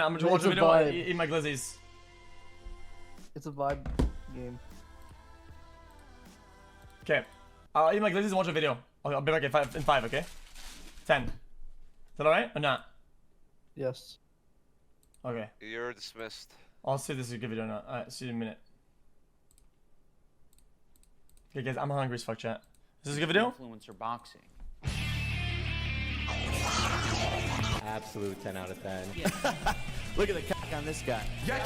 I'm just watching a video, eat my glizzies. It's a vibe game. Okay. I'll eat my glizzies and watch a video. I'll be back in five, okay? 10. Is that alright or not? Yes. Okay. You're dismissed. I'll see if this is a good video or not. Alright, see you in a minute. Okay, guys, I'm hungry as fuck, chat. Is this a good video? Influencer boxing. Absolute 10 out of 10. Look at the cock on this guy. Why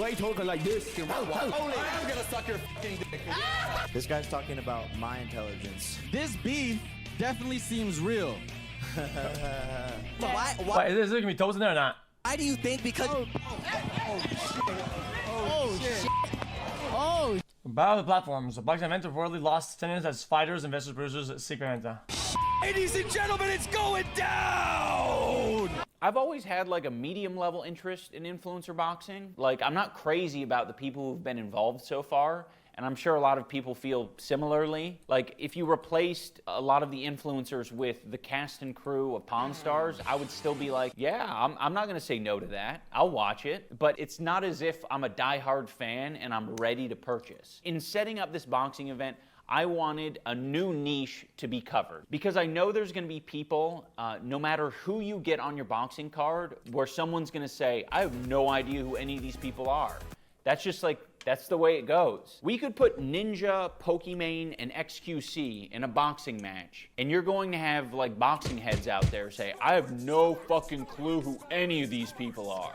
you talking like this? I'm gonna suck your fucking dick. This guy's talking about my intelligence. This beef definitely seems real. Why is there gonna be toes in there or not? Why do you think? Because Battle of the platforms. The boxing event reportedly lost attendance as fighters, investors, producers, secret event. ladies and gentlemen, it's going down! I've always had like a medium level interest in influencer boxing. Like, I'm not crazy about the people who've been involved so far, and I'm sure a lot of people feel similarly. Like, if you replaced a lot of the influencers with the cast and crew of Pawn Stars, I would still be like, yeah, I'm not gonna say no to that. I'll watch it, but it's not as if I'm a diehard fan and I'm ready to purchase. In setting up this boxing event, I wanted a new niche to be covered because I know there's gonna be people, no matter who you get on your boxing card, where someone's gonna say, I have no idea who any of these people are. That's just like, that's the way it goes. We could put Ninja, Pokimane, and XQC in a boxing match, and you're going to have like boxing heads out there say, I have no fucking clue who any of these people are.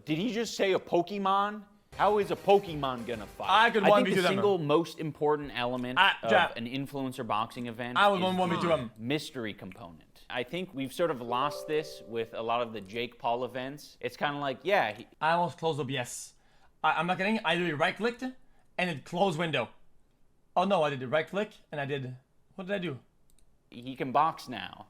Did he just say a Pokemon? How is a Pokemon gonna fight? I could I think the single most important element of an influencer boxing event is the mystery component. I think we've sort of lost this with a lot of the Jake Paul events. It's kind of like, yeah. I almost closed OBS. I'm not kidding. I literally right-clicked and it closed window. Oh no, I did right-click and I did. What did I do? He can box now.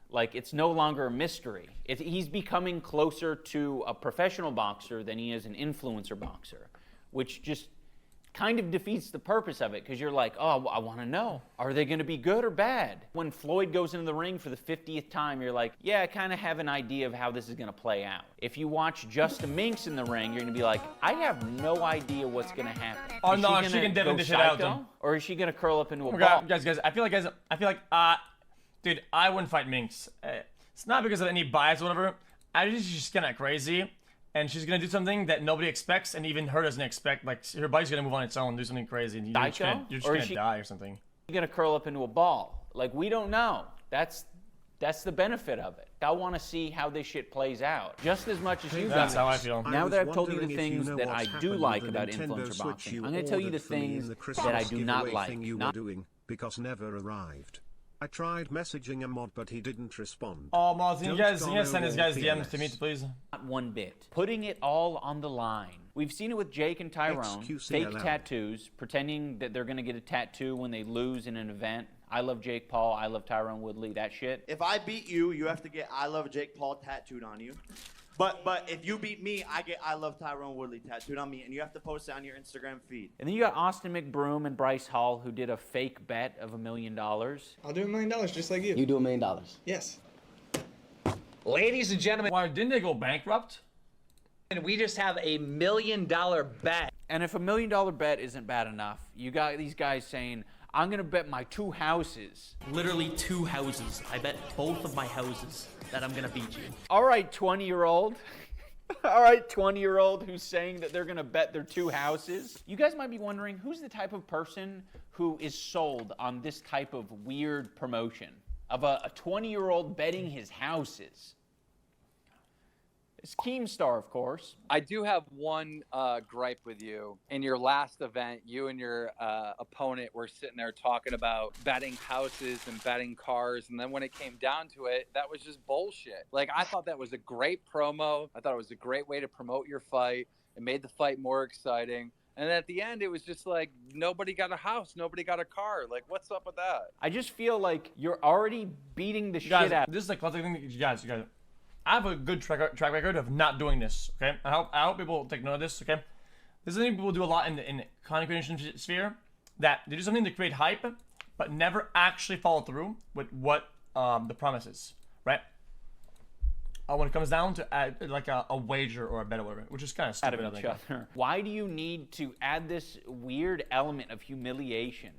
Like, it's no longer a mystery. He's becoming closer to a professional boxer than he is an influencer boxer, which just kind of defeats the purpose of it, because you're like, oh, I want to know. Are they going to be good or bad? When Floyd goes into the ring for the 50th time, you're like, yeah, I kind of have an idea of how this is going to play out. If you watch Just a Minx in the ring, you're going to be like, I have no idea what's going to happen. Oh, no, she can definitely dish it out, though. Or is she going to curl up into a ball? Guys, I feel like, dude, I wouldn't fight Minx. It's not because of any bias or whatever. I just she's kind of crazy, and she's gonna do something that nobody expects, and even her doesn't expect. Like, her body's gonna move on its own, do something crazy, and you're just gonna die or something. She's gonna curl up into a ball. Like, we don't know. That's the benefit of it. I want to see how this shit plays out, just as much as you guys. That's how I feel. Now that I've told you the things that I do like about influencer boxing, I'm gonna tell you the things that I do not like. Because never arrived. I tried messaging a mod, but he didn't respond. Oh, Mods, can you guys send his guys DMs to me, please? Not one bit. Putting it all on the line. We've seen it with Jake and Tyrone. XQC fake allowed. tattoos, pretending that they're gonna get a tattoo when they lose in an event. I love Jake Paul, I love Tyrone Woodley, that shit. If I beat you, you have to get I love Jake Paul tattooed on you. But if you beat me, I get I love Tyrone Woodley tattooed on me, and you have to post it on your Instagram feed. And then you got Austin McBroom and Bryce Hall, who did a fake bet of $1 million. I'll do $1 million just like you. You do $1 million. Yes. Ladies and gentlemen, why didn't they go bankrupt? and we just have $1 million bet. And if $1 million bet isn't bad enough, you got these guys saying, I'm gonna bet my 2 houses. Literally 2 houses. I bet both of my houses that I'm gonna beat you. All right, 20-year-old. All right, 20-year-old who's saying that they're gonna bet their 2 houses. You guys might be wondering, who's the type of person who is sold on this type of weird promotion of a 20-year-old betting his houses? It's Keemstar, of course. I do have one gripe with you. In your last event, you and your opponent were sitting there talking about betting houses and betting cars, and then when it came down to it, that was just bullshit. Like, I thought that was a great promo. I thought it was a great way to promote your fight. It made the fight more exciting. And at the end, it was just like, nobody got a house, nobody got a car. Like, what's up with that? I just feel like you're already beating the shit out. This is a classic thing. You guys. I have a good track record of not doing this, okay? I hope people take note of this, okay? This is something people do a lot in the content creation sphere, that they do something to create hype, but never actually follow through with what the promise is, right? when it comes down to like a wager or a bet or whatever, which is kind of stupid. Out of each other. Why do you need to add this weird element of humiliation?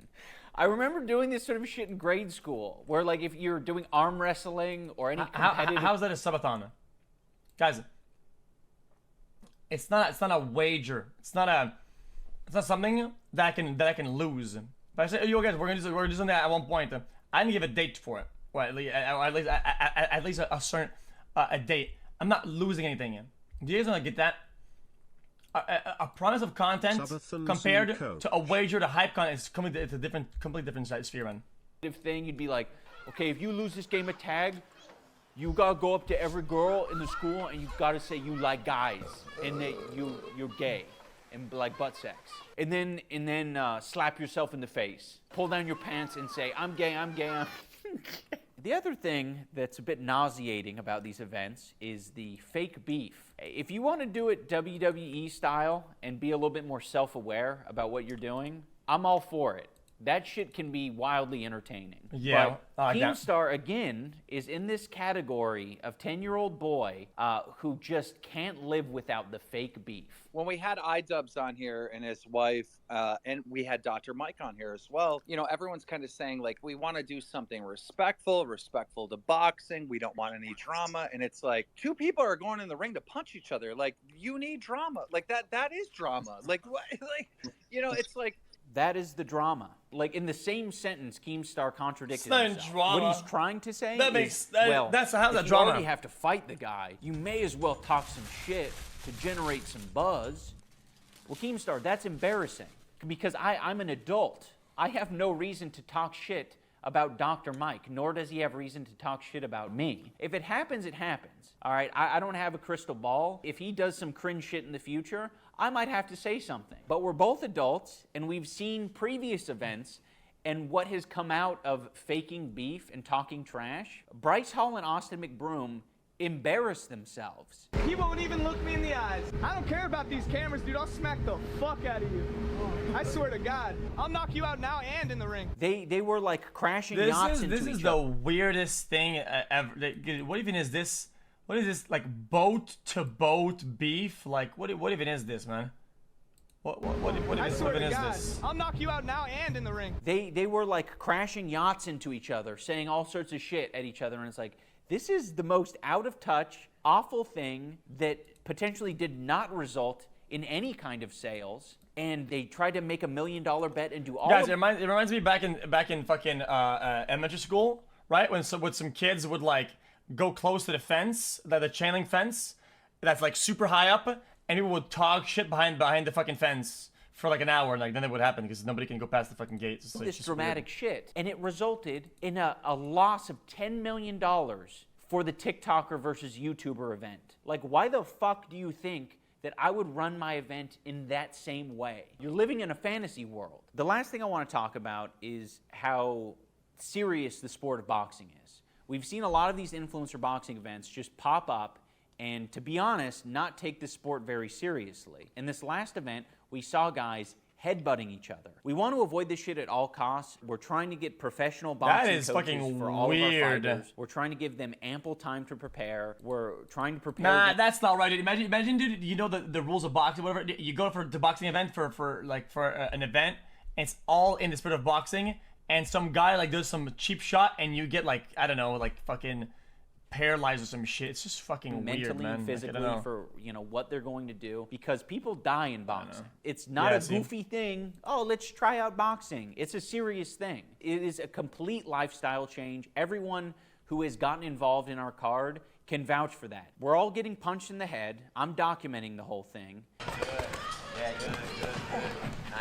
I remember doing this sort of shit in grade school, where like if you're doing arm wrestling or any competitive... How's that a subathon? Guys, it's not a wager. It's not something that I can lose. But I say, yo guys, we're gonna do something at one point. I didn't give a date for it, or at least a certain a date. I'm not losing anything. Do you guys want to get that? A promise of content compared to a wager to hype content is completely different sphere, man. Thing you'd be like, okay, if you lose this game of tag, you gotta go up to every girl in the school and you gotta say you like guys and that you're gay and like butt sex, and then slap yourself in the face, pull down your pants and say I'm gay, I'm gay, I'm The other thing that's a bit nauseating about these events is the fake beef. If you want to do it WWE style and be a little bit more self-aware about what you're doing, I'm all for it. That shit can be wildly entertaining. Yeah. But Keemstar, again, is in this category of 10-year-old boy who just can't live without the fake beef. When we had iDubbbz on here and his wife, and we had Dr. Mike on here as well, you know, everyone's kind of saying, like, we want to do something respectful to boxing. We don't want any drama. And it's like, two people are going in the ring to punch each other. Like, you need drama. Like, that is drama. Like, what? Like, you know, it's like, that is the drama. Like, in the same sentence, Keemstar contradicted it's himself. drama. What he's trying to say that is, makes, that, well, that's how's if that you drama? already have to fight the guy, you may as well talk some shit to generate some buzz. Well, Keemstar, that's embarrassing because I'm an adult. I have no reason to talk shit about Dr. Mike, nor does he have reason to talk shit about me. If it happens, it happens. All right, I don't have a crystal ball. If he does some cringe shit in the future, I might have to say something. But we're both adults, and we've seen previous events and what has come out of faking beef and talking trash. Bryce Hall and Austin McBroom embarrassed themselves. He won't even look me in the eyes. I don't care about these cameras, dude. I'll smack the fuck out of you. I swear to God. I'll knock you out now and in the ring. They were like crashing yachts into each other. This is the weirdest thing ever. What even is this? What is this, like, boat-to-boat beef? Like, what even is this, man? What I swear to is God, this? I'll knock you out now and in the ring. They were, like, crashing yachts into each other, saying all sorts of shit at each other, and it's like, this is the most out-of-touch, awful thing that potentially did not result in any kind of sales, and they tried to make $1 million bet and do all Guys, it reminds me back in fucking elementary school, right? When some kids would, like, go close to the fence, the chain link fence, that's like super high up, and people would talk shit behind the fucking fence for like an hour, and like then it would happen because nobody can go past the fucking gates. This dramatic shit, and it resulted in a loss of $10 million for the TikToker versus YouTuber event. Like, why the fuck do you think that I would run my event in that same way? You're living in a fantasy world. The last thing I want to talk about is how serious the sport of boxing is. We've seen a lot of these influencer boxing events just pop up and, to be honest, not take this sport very seriously. In this last event, we saw guys headbutting each other. We want to avoid this shit at all costs. We're trying to get professional boxing coaches for all of our fighters. We're trying to give them ample time to prepare. We're trying to prepare. Nah, that's not right, dude. Imagine, dude. You know the rules of boxing, whatever. You go for the boxing event for an event, and it's all in the spirit of boxing. And some guy like does some cheap shot, and you get like, I don't know, like fucking paralyzed or some shit. It's just fucking mentally weird, man. And physically like, for what they're going to do, because people die in boxing. It's not a goofy thing. Oh, let's try out boxing. It's a serious thing. It is a complete lifestyle change. Everyone who has gotten involved in our card can vouch for that. We're all getting punched in the head. I'm documenting the whole thing. Good.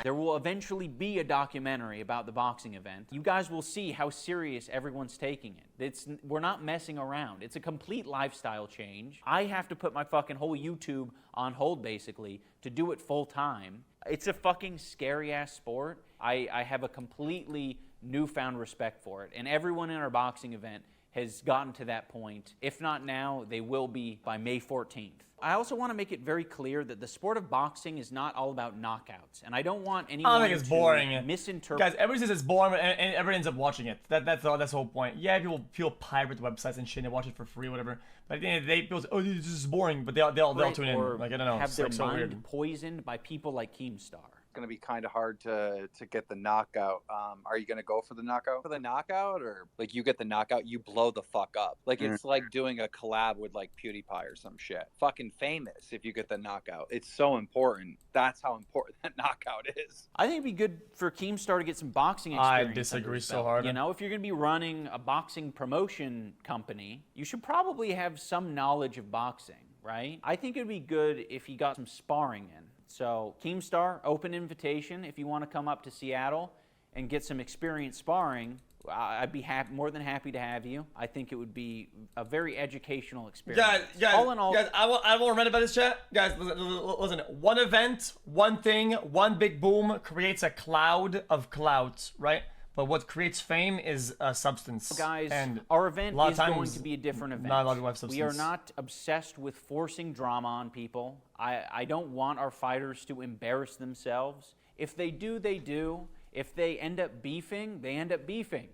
There will eventually be a documentary about the boxing event. You guys will see how serious everyone's taking it. We're not messing around. It's a complete lifestyle change. I have to put my fucking whole YouTube on hold, basically, to do it full time. It's a fucking scary-ass sport. I have a completely newfound respect for it. And everyone in our boxing event has gotten to that point. If not now, they will be by May 14th. I also want to make it very clear that the sport of boxing is not all about knockouts, and I don't want anyone I don't think it's boring. misinterpret. Guys, everybody says it's boring, and everyone ends up watching it. That's the whole point. Yeah, people pirate websites and shit, and they watch it for free, whatever. But at the end of the day, people say, "Oh, this is boring," but they'll tune in. Like I don't know, have it's their like so mind weird. poisoned by people like Keemstar. Going to be kind of hard to get the knockout. Are you going to go for the knockout? For the knockout, or like you get the knockout, you blow the fuck up. Like it's like doing a collab with like PewDiePie or some shit. Fucking famous if you get the knockout. It's so important. That's how important that knockout is. I think it'd be good for Keemstar to get some boxing experience. I disagree so belt. hard. You know, if you're going to be running a boxing promotion company, you should probably have some knowledge of boxing, right? I think it'd be good if he got some sparring in. So, Keemstar, open invitation if you want to come up to Seattle and get some experience sparring. I'd be more than happy to have you. I think it would be a very educational experience. Guys, all in all, guys, I won't remember about this chat. Guys, listen, one event, one thing, one big boom creates a cloud of clouds, right? But what creates fame is substance. Guys, and our event is is going to be a different event. Not a lot of people have substance. We are not obsessed with forcing drama on people. I don't want our fighters to embarrass themselves. If they do, they do. If they end up beefing, they end up beefing.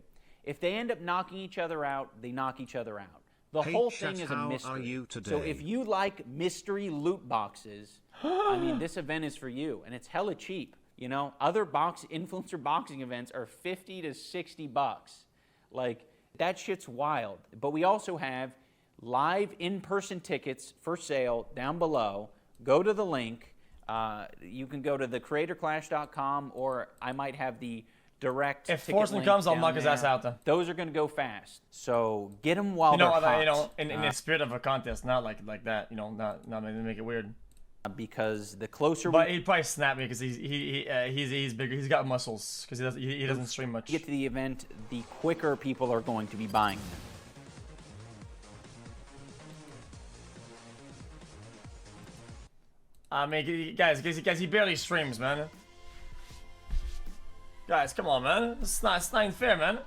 If they end up knocking each other out, they knock each other out. The Hey, whole chat, thing is a how mystery. are you today? So if you like mystery loot boxes, I mean, this event is for you, and it's hella cheap. You know, other influencer boxing events are 50 to 60 bucks. Like, that shit's wild. But we also have live in-person tickets for sale down below. Go to the link. You can go to thecreatorclash.com, or I might have the direct If ticket Forstmann link comes, I'll down knock his ass there. out, though. Those are going to go fast. So get them while You know, they're hot. you know, in the spirit of a contest, not like that. You know, not make it weird. Because the closer but he'd probably snap me because he's bigger. He's got muscles because he doesn't stream much. get to the event, the quicker people are going to be buying them. I mean, guys, he barely streams, man. Guys, come on, man. It's not even fair, man.